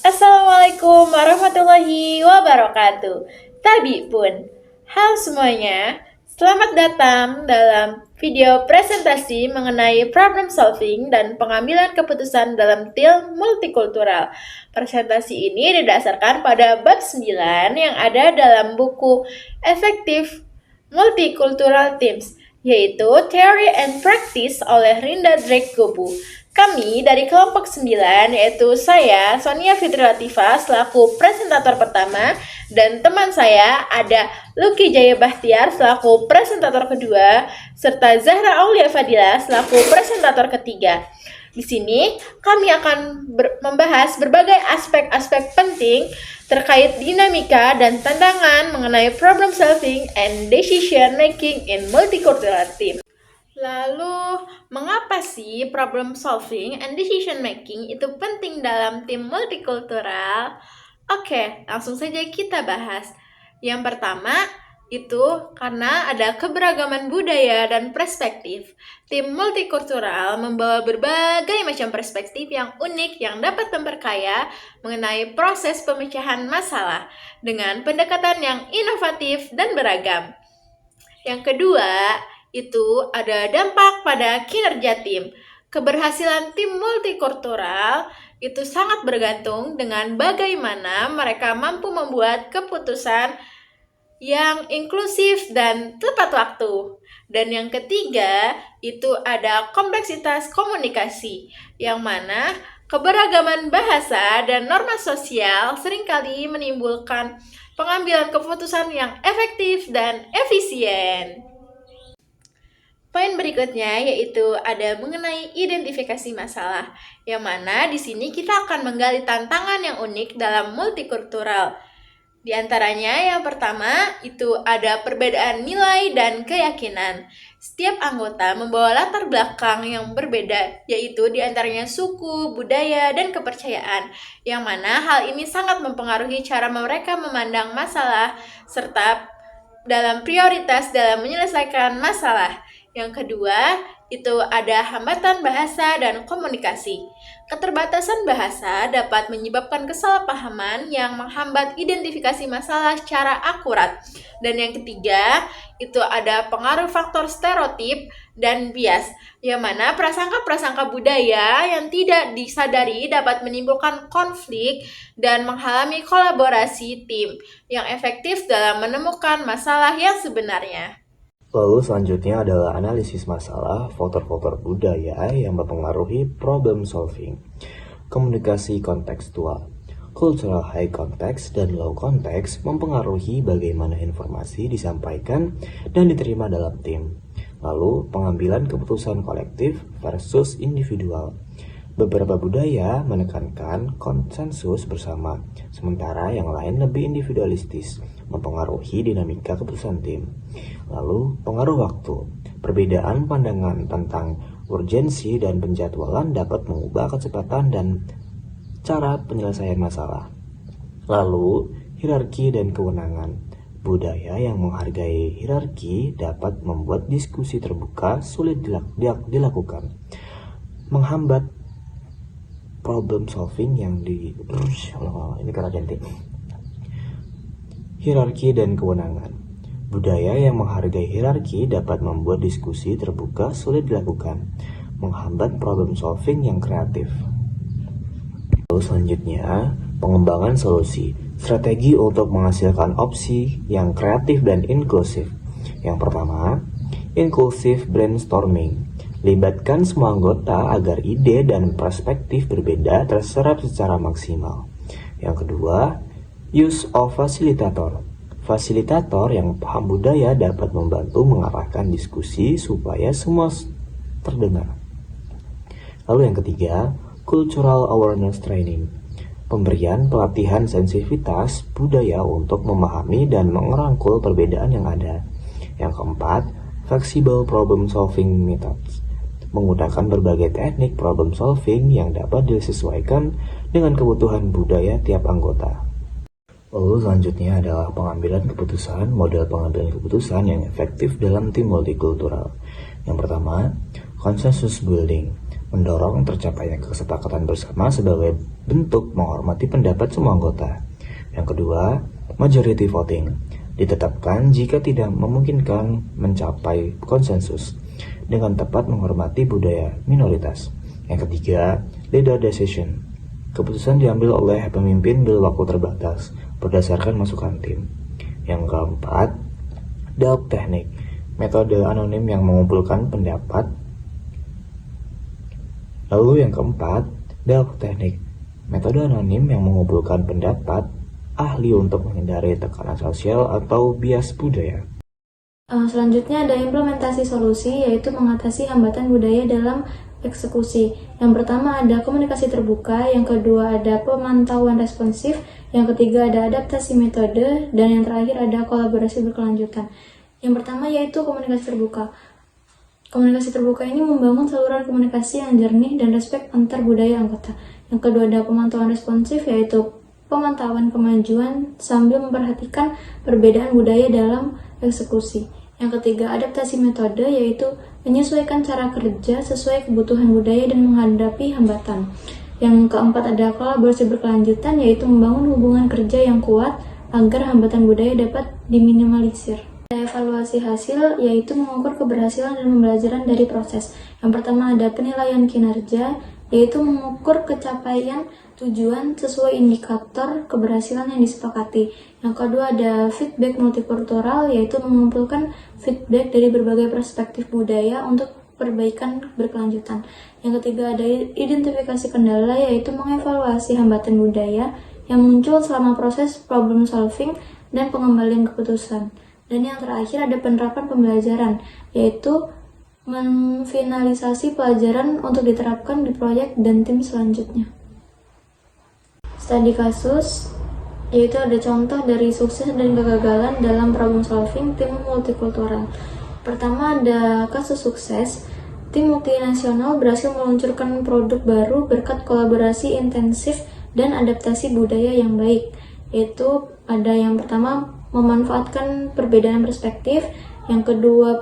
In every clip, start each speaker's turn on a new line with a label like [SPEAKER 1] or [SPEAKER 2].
[SPEAKER 1] Assalamualaikum warahmatullahi wabarakatuh. Tabi pun. Halo semuanya, selamat datang dalam video presentasi mengenai problem solving dan pengambilan keputusan dalam tim multikultural. Presentasi ini didasarkan pada bab 9 yang ada dalam buku Effective Multicultural Teams, yaitu Theory and Practice oleh Rinda Drake Gobu. Kami dari kelompok 9, yaitu saya, Sonia Fitri Latifah, selaku presentator pertama, dan teman saya ada Lucky Jaya Bahtiar selaku presentator kedua, serta Zahra Aulia Fadila selaku presentator ketiga. Di sini kami akan membahas berbagai aspek-aspek penting terkait dinamika dan tantangan mengenai problem solving and decision making in multicultural team. Lalu, mengapa sih problem solving and decision making itu penting dalam tim multikultural? Oke, langsung saja kita bahas. Yang pertama, itu karena ada keberagaman budaya dan perspektif. Tim multikultural membawa berbagai macam perspektif yang unik yang dapat memperkaya mengenai proses pemecahan masalah dengan pendekatan yang inovatif dan beragam. Yang kedua, itu ada dampak pada kinerja tim. Keberhasilan tim multikultural itu sangat bergantung dengan bagaimana mereka mampu membuat keputusan yang inklusif dan tepat waktu. Dan yang ketiga, itu ada kompleksitas komunikasi, yang mana keberagaman bahasa dan norma sosial seringkali menimbulkan pengambilan keputusan yang efektif dan efisien. Poin berikutnya yaitu ada mengenai identifikasi masalah, yang mana di sini kita akan menggali tantangan yang unik dalam multikultural. Di antaranya yang pertama itu ada perbedaan nilai dan keyakinan. Setiap anggota membawa latar belakang yang berbeda, yaitu di antaranya suku, budaya, dan kepercayaan, yang mana hal ini sangat mempengaruhi cara mereka memandang masalah serta dalam prioritas dalam menyelesaikan masalah. Yang kedua, itu ada hambatan bahasa dan komunikasi. Keterbatasan bahasa dapat menyebabkan kesalahpahaman yang menghambat identifikasi masalah secara akurat. Dan yang ketiga, itu ada pengaruh faktor stereotip dan bias, yang mana prasangka-prasangka budaya yang tidak disadari dapat menimbulkan konflik dan menghalangi kolaborasi tim yang efektif dalam menemukan masalah yang sebenarnya.
[SPEAKER 2] Lalu selanjutnya adalah analisis masalah, faktor-faktor budaya yang mempengaruhi problem solving. Komunikasi kontekstual. Cultural high context dan low context mempengaruhi bagaimana informasi disampaikan dan diterima dalam tim. Lalu pengambilan keputusan kolektif versus individual. Beberapa budaya menekankan konsensus bersama, sementara yang lain lebih individualistis, mempengaruhi dinamika keputusan tim. Lalu, pengaruh waktu. Perbedaan pandangan tentang urgensi dan penjadwalan dapat mengubah kecepatan dan cara penyelesaian masalah. Lalu, hierarki dan kewenangan. Budaya yang menghargai hierarki dapat membuat diskusi terbuka sulit dilakukan, menghambat problem solving yang ini karena cantik. Hierarki dan kewenangan. Budaya yang menghargai hierarki dapat membuat diskusi terbuka sulit dilakukan, menghambat problem solving yang kreatif. Lalu selanjutnya, pengembangan solusi. Strategi untuk menghasilkan opsi yang kreatif dan inklusif. Yang pertama, inclusive brainstorming. Libatkan semua anggota agar ide dan perspektif berbeda terserap secara maksimal. Yang kedua, use of facilitator. Fasilitator yang paham budaya dapat membantu mengarahkan diskusi supaya semua terdengar. Lalu yang ketiga, cultural awareness training. Pemberian pelatihan sensitivitas budaya untuk memahami dan merangkul perbedaan yang ada. Yang keempat, flexible problem solving methods. Menggunakan berbagai teknik problem solving yang dapat disesuaikan dengan kebutuhan budaya tiap anggota. Lalu selanjutnya adalah pengambilan keputusan, model pengambilan keputusan yang efektif dalam tim multikultural. Yang pertama, consensus building, mendorong tercapainya kesepakatan bersama sebagai bentuk menghormati pendapat semua anggota. Yang kedua, majority voting ditetapkan jika tidak memungkinkan mencapai konsensus dengan tepat menghormati budaya minoritas. Yang ketiga, leader decision. Keputusan diambil oleh pemimpin berwaktu terbatas berdasarkan masukan tim. Yang keempat, dialog teknik, metode anonim yang mengumpulkan pendapat. Lalu yang keempat, dialog teknik, metode anonim yang mengumpulkan pendapat ahli untuk menghindari tekanan sosial atau bias budaya.
[SPEAKER 3] Selanjutnya ada implementasi solusi, yaitu mengatasi hambatan budaya dalam eksekusi. Yang pertama ada komunikasi terbuka, yang kedua ada pemantauan responsif, yang ketiga ada adaptasi metode, dan yang terakhir ada kolaborasi berkelanjutan. Yang pertama yaitu komunikasi terbuka. Komunikasi terbuka ini membangun saluran komunikasi yang jernih dan respek antar budaya anggota. Yang kedua ada pemantauan responsif, yaitu pemantauan kemajuan sambil memperhatikan perbedaan budaya dalam eksekusi. Yang ketiga, adaptasi metode, yaitu menyesuaikan cara kerja sesuai kebutuhan budaya dan menghadapi hambatan. Yang keempat ada kolaborasi berkelanjutan, yaitu membangun hubungan kerja yang kuat agar hambatan budaya dapat diminimalisir. Evaluasi hasil, yaitu mengukur keberhasilan dan pembelajaran dari proses. Yang pertama ada penilaian kinerja, yaitu mengukur capaian tujuan sesuai indikator keberhasilan yang disepakati. Yang kedua ada feedback multikultural, yaitu mengumpulkan feedback dari berbagai perspektif budaya untuk perbaikan berkelanjutan. Yang ketiga ada identifikasi kendala, yaitu mengevaluasi hambatan budaya yang muncul selama proses problem solving dan pengembalian keputusan. Dan yang terakhir ada penerapan pembelajaran, yaitu menfinalisasi pelajaran untuk diterapkan di proyek dan tim selanjutnya. Studi kasus, yaitu ada contoh dari sukses dan kegagalan dalam problem solving tim multikultural. Pertama ada kasus sukses, tim multinasional berhasil meluncurkan produk baru berkat kolaborasi intensif dan adaptasi budaya yang baik. Yaitu ada yang pertama memanfaatkan perbedaan perspektif, yang kedua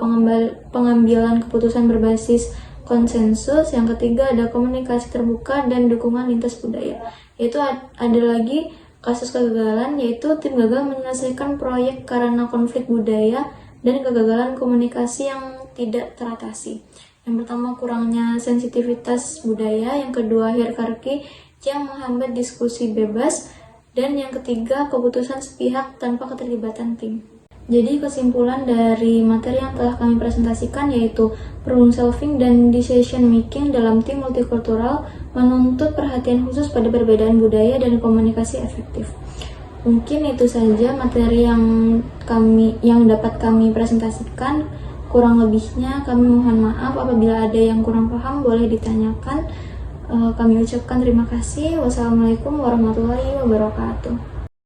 [SPEAKER 3] pengambilan keputusan berbasis konsensus, yang ketiga ada komunikasi terbuka dan dukungan lintas budaya. Yaitu ada lagi kasus kegagalan, yaitu tim gagal menyelesaikan proyek karena konflik budaya dan kegagalan komunikasi yang tidak teratasi. Yang pertama kurangnya sensitivitas budaya, yang kedua hierarki yang menghambat diskusi bebas, dan yang ketiga keputusan sepihak tanpa keterlibatan tim. Jadi kesimpulan dari materi yang telah kami presentasikan yaitu problem solving dan decision making dalam tim multikultural menuntut perhatian khusus pada perbedaan budaya dan komunikasi efektif. Mungkin itu saja materi yang dapat kami presentasikan. Kurang lebihnya kami mohon maaf apabila ada yang kurang paham boleh ditanyakan. Kami ucapkan terima kasih. Wassalamualaikum warahmatullahi wabarakatuh.